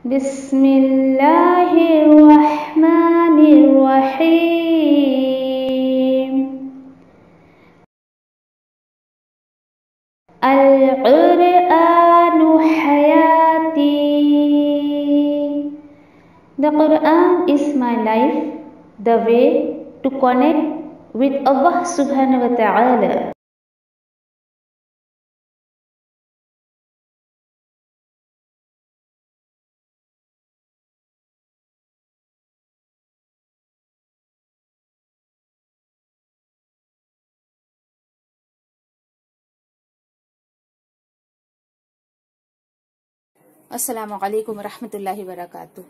बिस्मिल्लाहिर्रहमानिर्रहीम। अल-क़ुरआनु हयाती। The Quran is my life, the way to connect with Allah subhanahu wa ta'ala. अस्सलामुअलैकुम रहमतुल्लाहि व बरकातुहू।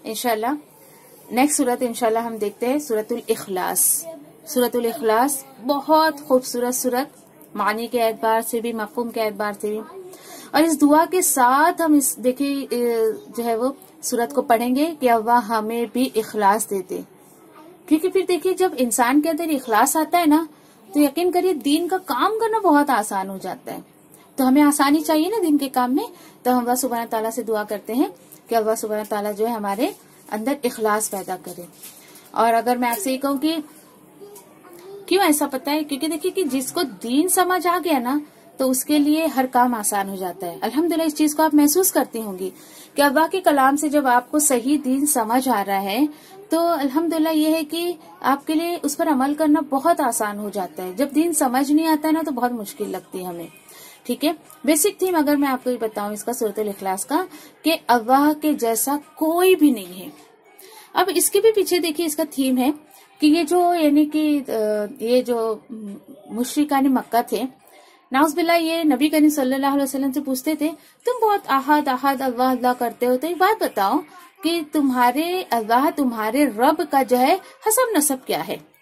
इंशाल्लाह नेक्स्ट सूरत इंशाल्लाह हम देखते हैं सूरतुल इखलास। सूरतुल इखलास बहुत खूबसूरत सूरत, मानी के एतबार से भी, मफ़हूम के एतबार से भी। और इस दुआ के साथ हम इस देखिए जो है वो सूरत को पढ़ेंगे कि अल्लाह हमें भी इखलास देते, क्योंकि फिर देखिए जब इंसान के अंदर इखलास आता है ना तो यकीन करिए दीन का काम करना बहुत आसान हो जाता है। तो हमें आसानी चाहिए ना दिन के काम में, तो हम अल्लाह सुब्हान ताला से दुआ करते हैं कि अल्लाह सुब्हान ताला जो है हमारे अंदर इखलास पैदा करे। और अगर मैं आपसे ये कहूँ कि क्यों ऐसा पता है, क्योंकि देखिए कि जिसको दीन समझ आ गया ना तो उसके लिए हर काम आसान हो जाता है। अल्हम्दुलिल्लाह इस चीज को आप महसूस करती होंगी कि अल्लाह के कलाम से जब आपको सही दीन समझ आ रहा है तो अल्हम्दुलिल्लाह ये है कि आपके लिए उस पर अमल करना बहुत आसान हो जाता है। जब दीन समझ नहीं आता है ना तो बहुत मुश्किल लगती है हमें। ठीक है, बेसिक थीम अगर मैं आपको ये बताऊं इसका सूरतुल इखलास का कि अल्लाह के जैसा कोई भी नहीं है। अब इसके भी पीछे देखिए इसका थीम है कि ये जो यानी कि ये जो मुशरिकान मक्का थे, नाउज़ुबिल्लाह, ये नबी करीम सल्लल्लाहु अलैहि वसल्लम से पूछते थे तुम बहुत अहद अहद अल्लाह अल्लाह करते हो, तो एक बात बताओ कि तुम्हारे अल्लाह तुम्हारे रब का जो है हसब नसब क्या है।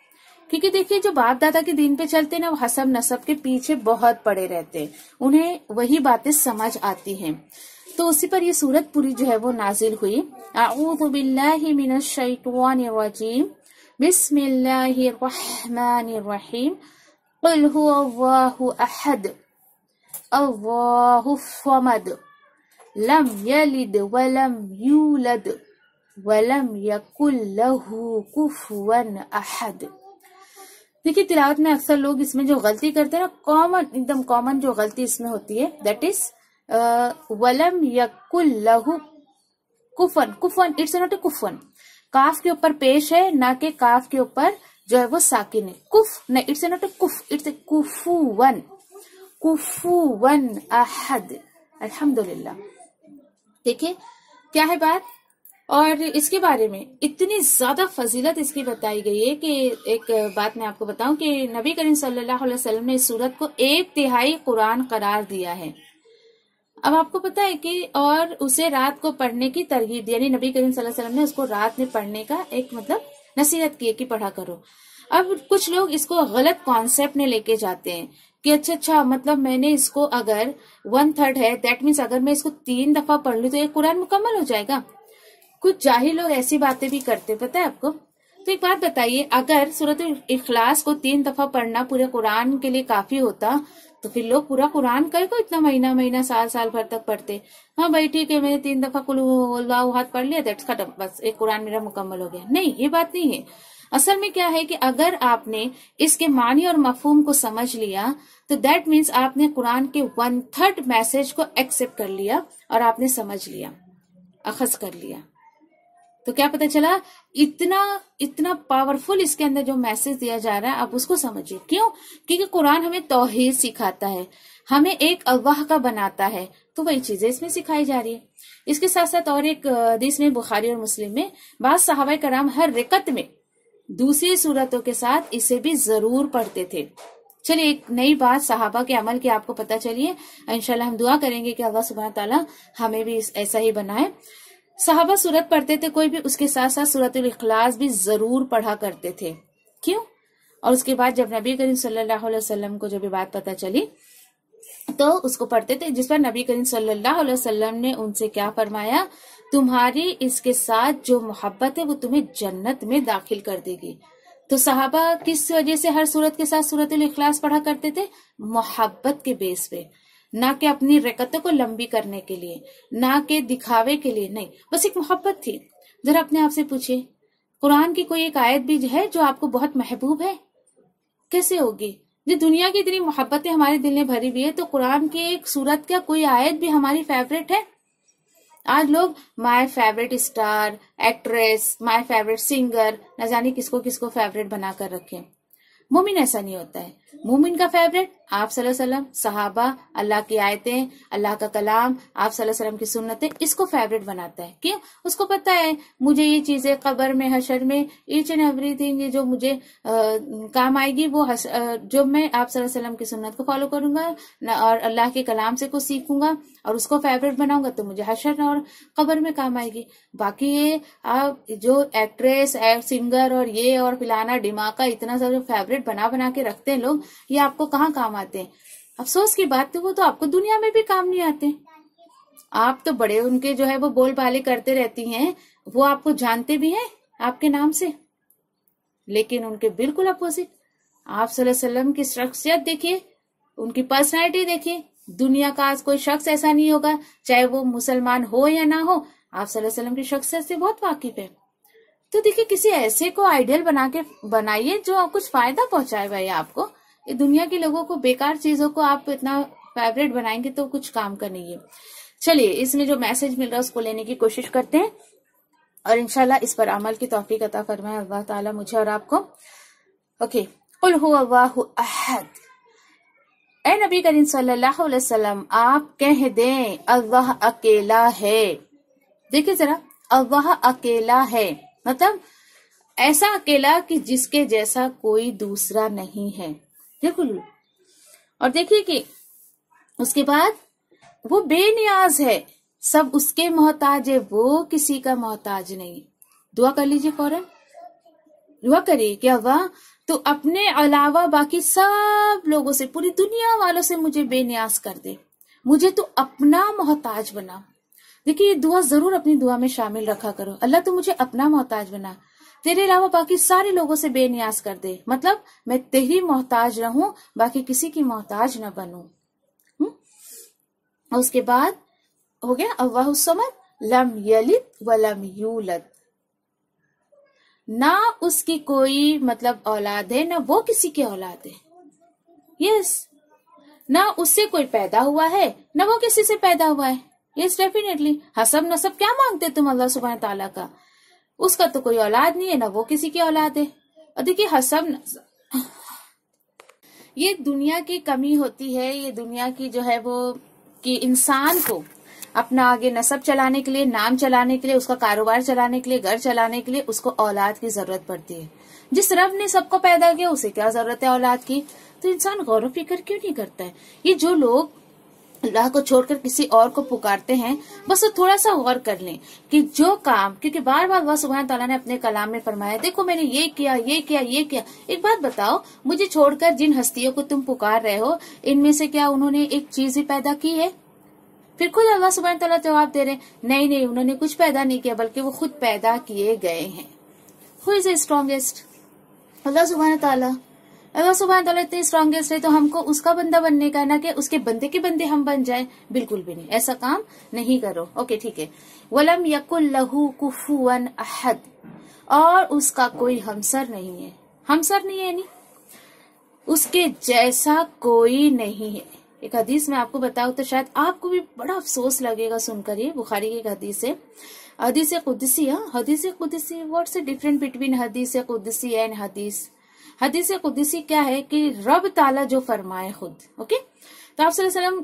क्योंकि देखिए जो बाप दादा के दीन पे चलते ना वो हसब नसब के पीछे बहुत पड़े रहते हैं, उन्हें वही बातें समझ आती हैं। तो उसी पर ये सूरत पूरी जो है वो नाजिल हुई। अऊज़ु बिल्लाहि मिनश शैतानिर रजीम, बिस्मिल्लाहिर रहमानिर रहीम, कुल हुवल्लाहु अहद, अल्लाहुस समद, लम यलिद वलम यूलद वलम यकुल लहू कुफुवन अहद। देखिए तिलावत में अक्सर लोग इसमें जो गलती करते हैं ना, कॉमन एकदम कॉमन जो गलती इसमें होती है दैट इज वलम यकुल लहू कुफन। कुफन इट्स नॉट ए कुफन, काफ के ऊपर पेश है ना कि काफ के ऊपर जो है वो साकिन है। कुफ नहीं, इट्स नॉट ए कुफ, इट्स ए कुफुवन, कुफुवन अहद। अल्हम्दुलिल्लाह, देखिए क्या है बात। और इसके बारे में इतनी ज्यादा फजीलत इसकी बताई गई है कि एक बात मैं आपको बताऊं कि नबी करीम सल्लल्लाहु अलैहि वसल्लम ने इस सूरत को 1/3 कुरान करार दिया है। अब आपको पता है कि और उसे रात को पढ़ने की तरगीब, यानी नबी करीम सल्लल्लाहु अलैहि वसल्लम ने उसको रात में पढ़ने का एक मतलब नसीहत की है कि पढ़ा करो। अब कुछ लोग इसको गलत कॉन्सेप्ट में लेके जाते हैं कि अच्छा मतलब मैंने इसको अगर 1/3 है दैट मीन्स अगर मैं इसको 3 दफा पढ़ लूं तो एक कुरान मुकम्मल हो जाएगा। कुछ जाहिल लोग ऐसी बातें भी करते, पता है आपको। तो एक बात बताइए, अगर सूरतुल इखलास को तीन दफा पढ़ना पूरे कुरान के लिए काफी होता तो फिर लोग पूरा कुरान कल को इतना महीना महीना साल साल भर तक पढ़ते। हाँ भाई ठीक है, मैंने 3 दफा कुल हुवल्लाहु अहद पढ़ लिया, दैट्स खत्म, बस एक कुरान मेरा मुकम्मल हो गया। नहीं, ये बात नहीं है। असल में क्या है कि अगर आपने इसके मानी और मफहूम को समझ लिया तो दैट मीन्स आपने कुरान के 1/3 मैसेज को एक्सेप्ट कर लिया और आपने समझ लिया, अखज कर लिया। तो क्या पता चला, इतना इतना पावरफुल इसके अंदर जो मैसेज दिया जा रहा है आप उसको समझिए। क्यों? क्योंकि कुरान हमें तौहीद सिखाता है, हमें एक अल्लाह का बनाता है, तो वही चीजें इसमें सिखाई जा रही है। इसके साथ साथ और एक हदीस में बुखारी और मुस्लिम में बाज़ सहाबा कराम हर रिकत में दूसरी सूरतों के साथ इसे भी जरूर पढ़ते थे। चलिए एक नई बात सहाबा के अमल की आपको पता चलिए। इंशाल्लाह हम दुआ करेंगे कि अल्लाह सुब्हान ताला हमें भी ऐसा ही बनाए। सहाबा सूरत पढ़ते थे कोई भी, उसके साथ साथ सूरतुल इखलास भी जरूर पढ़ा करते थे। क्यों? और उसके बाद जब नबी करीम सल्लल्लाहु अलैहि वसल्लम को जब ये बात पता चली तो उसको पढ़ते थे, जिस पर नबी करीम सल्लल्लाहु अलैहि वसल्लम ने उनसे क्या फरमाया, तुम्हारी इसके साथ जो मोहब्बत है वो तुम्हें जन्नत में दाखिल कर देगी। तो सहाबा किस वजह से हर सूरत के साथ सूरतुल इखलास पढ़ा करते थे? मोहब्बत के बेस पे। ना कि अपनी रकतों को लंबी करने के लिए, ना कि दिखावे के लिए, नहीं, बस एक मोहब्बत थी। जरा अपने आप से पूछिए, कुरान की कोई एक आयत भी है जो आपको बहुत महबूब है? कैसे होगी? जो दुनिया की इतनी मोहब्बतें हमारे दिल में भरी हुई है, तो कुरान की एक सूरत का कोई आयत भी हमारी फेवरेट है? आज लोग my favourite star, actress, my favourite singer, न जाने किसको किसको फेवरेट बनाकर रखे। मोमिन ऐसा नहीं होता है। मोमिन का फेवरेट आप सल्लल्लाहु अलैहि वसल्लम, सहाबा, अल्लाह की आयतें, अल्लाह का कलाम, आप सल्लल्लाहु अलैहि वसल्लम की सुन्नतें, इसको फेवरेट बनाता है। क्यों? उसको पता है मुझे ये चीजें कब्र में, हशर में, ईच एंड एवरीथिंग ये जो मुझे काम आएगी, वो जो मैं आप सल्लल्लाहु अलैहि वसल्लम की सुन्नत को फॉलो करूंगा और अल्लाह के कलाम से कुछ सीखूंगा और उसको फेवरेट बनाऊंगा, तो मुझे हशर और कब्र में काम आएगी। बाकी ये आप जो एक्ट्रेस, सिंगर और ये और फिलाना डिमाका इतना सारा फेवरेट बना बना के रखते हैं लोग, ये आपको कहाँ काम आते हैं? अफसोस की बात, वो तो आपको दुनिया में भी काम नहीं आते। आप तो बड़े उनके जो है वो बोल बाले करते रहती हैं, वो आपको जानते भी हैं आपके नाम से, लेकिन उनके बिल्कुल अपोजिट। आप सल्लल्लाहु अलैहि वसल्लम की शख्सियत देखिए, उनकी पर्सनैलिटी देखिए, दुनिया का आज कोई शख्स ऐसा नहीं होगा, चाहे वो मुसलमान हो या ना हो, आप सल्लल्लाहु अलैहि वसल्लम की शख्सियत से बहुत वाकिफ है। तो देखिए, किसी ऐसे को आइडियल बना के बनाइए जो कुछ फायदा पहुंचाए भाई आपको। ये दुनिया के लोगों को, बेकार चीजों को आप इतना फेवरेट बनाएंगे तो कुछ काम का नहीं है। चलिए, इसमें जो मैसेज मिल रहा है उसको लेने की कोशिश करते हैं और इंशाल्लाह इस पर अमल की तौफीक अता फरमाए अल्लाह ताला मुझे और आपको। ओके, कुल हुवल्लाहु अहद। ए नबी करीम सल्लल्लाहु अलैहि वसल्लम, आप कह दें अल्लाह अकेला है। देखिए जरा, अल्लाह अकेला है मतलब ऐसा अकेला कि जिसके जैसा कोई दूसरा नहीं है, बिल्कुल। और देखिए कि उसके बाद वो बेनियाज है, सब उसके मोहताज है, वो किसी का मोहताज नहीं। दुआ कर लीजिए, फौरन दुआ करिए कि अल्लाह तो अपने अलावा बाकी सब लोगों से, पूरी दुनिया वालों से मुझे बेनियाज कर दे, मुझे तो अपना मोहताज बना। देखिए, ये दुआ जरूर अपनी दुआ में शामिल रखा करो। अल्लाह तो मुझे अपना मोहताज बना, तेरे अलावा बाकी सारे लोगों से बेनियाज कर दे, मतलब मैं तेरी मोहताज रहूं, बाकी किसी की मोहताज न बनूं। और उसके बाद हो गया अल्लाहु समद, लम यलिद वलम यूलद, ना उसकी कोई मतलब औलाद है, ना वो किसी की औलाद है। यस, ना उससे कोई पैदा हुआ है, ना वो किसी से पैदा हुआ है। Yes, definitely. हसब नसब क्या मांगते तुम अल्लाह सुब्हान ताला का? उसका तो कोई औलाद नहीं है, ना वो किसी की औलाद है। और देखिए, हसब नसब ये दुनिया की कमी होती है, ये दुनिया की जो है वो कि इंसान को अपना आगे नसब चलाने के लिए, नाम चलाने के लिए, उसका कारोबार चलाने के लिए, घर चलाने के लिए उसको औलाद की जरूरत पड़ती है। जिस रब ने सबको पैदा किया उसे क्या जरूरत है औलाद की? तो इंसान गौर फिक्र क्यों नहीं करता है? ये जो लोग अल्लाह को छोड़कर किसी और को पुकारते हैं, बस वो थोड़ा सा गौर कर लें कि जो काम, क्योंकि बार बार अल्लाह सुब्हान तआला ने अपने कलाम में फरमाया, देखो मैंने ये किया, ये किया, ये किया। एक बात बताओ, मुझे छोड़कर जिन हस्तियों को तुम पुकार रहे हो, इनमें से क्या उन्होंने एक चीज ही पैदा की है? फिर खुद अल्लाह सुब्हान तआला जवाब दे रहे, नहीं नहीं, उन्होंने कुछ पैदा नहीं किया, बल्कि वो खुद पैदा किए गए हैं। Who is the strongest? अल्लाह सुब्हान तआला। अल्लाह सुब्हान तआला इतने स्ट्रॉन्गेस्ट है, तो हमको उसका बंदा बनने का, ना कि उसके बंदे के बंदे हम बन जाए, बिल्कुल भी नहीं। ऐसा काम नहीं करो। ओके, ठीक है। वलम यकुल लहू कुफुवन अहद, और उसका कोई हमसर नहीं है। हमसर नहीं है, नहीं, उसके जैसा कोई नहीं है। एक हदीस में आपको बताऊं तो शायद आपको भी बड़ा अफसोस लगेगा सुनकर, ये बुखारी की एक हदीस है, हदीस कुदसी। हदीस कुदसी, व्हाट्स द डिफरेंस बिटवीन हदीस कुदसी एंड हदीस? हदीस कुदसी क्या है कि रब ताला जो फरमाए खुद। ओके, तो आप सल्लल्लाहु अलैहि वसल्लम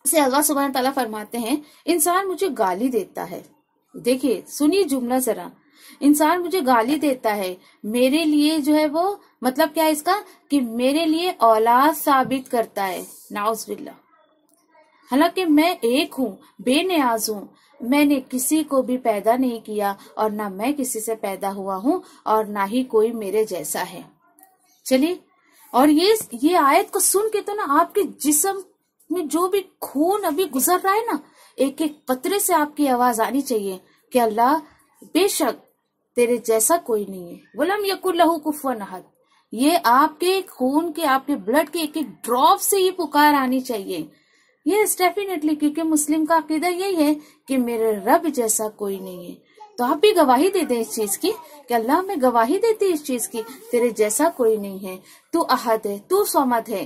से अल्लाह सुब्हान ताला फरमाते हैं, इंसान मुझे गाली देता है। देखिए, सुनिए जुमला जरा, इंसान मुझे गाली देता है, मेरे लिए जो है वो मतलब क्या है इसका, कि मेरे लिए औलाद साबित करता है। नाउज़ुबिल्लाह। हालांकि मैं एक हूँ, बेनियाज हूँ, मैंने किसी को भी पैदा नहीं किया और ना मैं किसी से पैदा हुआ हूँ और ना ही कोई मेरे जैसा है। चलिए, और ये आयत को सुन के तो ना आपके जिस्म में जो भी खून अभी गुजर रहा है ना, एक एक कतरे से आपकी आवाज आनी चाहिए कि अल्लाह बेशक तेरे जैसा कोई नहीं है। वलम यकुल लहू कुफुवन अहद, ये आपके खून के, आपके ब्लड के एक एक ड्रॉप से ये पुकार आनी चाहिए। यस डेफिनेटली, क्योंकि मुस्लिम का अकीदा यही है कि मेरे रब जैसा कोई नहीं है। तो आप भी गवाही दे दें इस चीज की कि अल्लाह में गवाही देती है इस चीज की, तेरे जैसा कोई नहीं है, तू अहद है, तू समद है,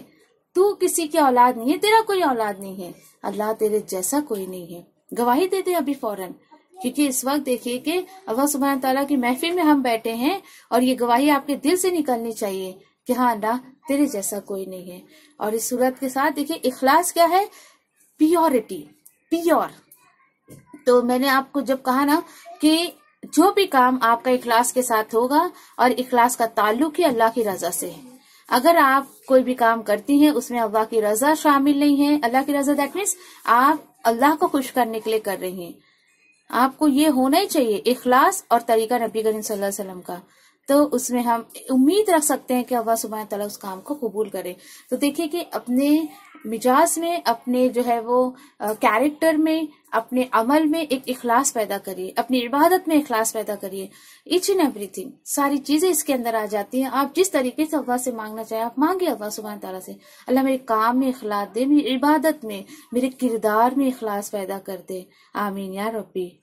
तू किसी की औलाद नहीं है, तेरा कोई औलाद नहीं है, अल्लाह तेरे जैसा कोई नहीं है। गवाही दे दे अभी फौरन, क्योंकि इस वक्त देखिए कि अल्लाह सुब्हान तआला की महफिल में हम बैठे हैं और ये गवाही आपके दिल से निकलनी चाहिए कि हाँ अल्लाह तेरे जैसा कोई नहीं है। और इस सूरत के साथ देखिए इखलास क्या है, प्योरिटी, प्योर। तो मैंने आपको जब कहा ना कि जो भी काम आपका इखलास के साथ होगा और इखलास का ताल्लुक ही अल्लाह की रजा से है। अगर आप कोई भी काम करती हैं उसमें अल्लाह की रजा शामिल नहीं है, अल्लाह की रजा दैट मीन्स आप अल्लाह को खुश करने के लिए कर रही हैं, आपको ये होना ही चाहिए इखलास और तरीका नबी करीम सल्लल्लाहु अलैहि वसल्लम का, तो उसमें हम उम्मीद रख सकते हैं कि अल्लाह सुब्हान तआला उस काम को कबूल करे। तो देखिए कि अपने मिजाज में, अपने जो है वो कैरेक्टर में, अपने अमल में एक इखलास पैदा करिए, अपनी इबादत में इखलास पैदा करिए। ईच एंड एवरीथिंग, सारी चीजें इसके अंदर आ जाती हैं। आप जिस तरीके से अल्लाह से मांगना चाहे आप मांगे अल्लाह सुब्हान तआला से, अल्लाह मेरे काम में इखलास दे, मेरी इबादत में, मेरे किरदार में इखलास पैदा कर दे। आमीन या रब्बी।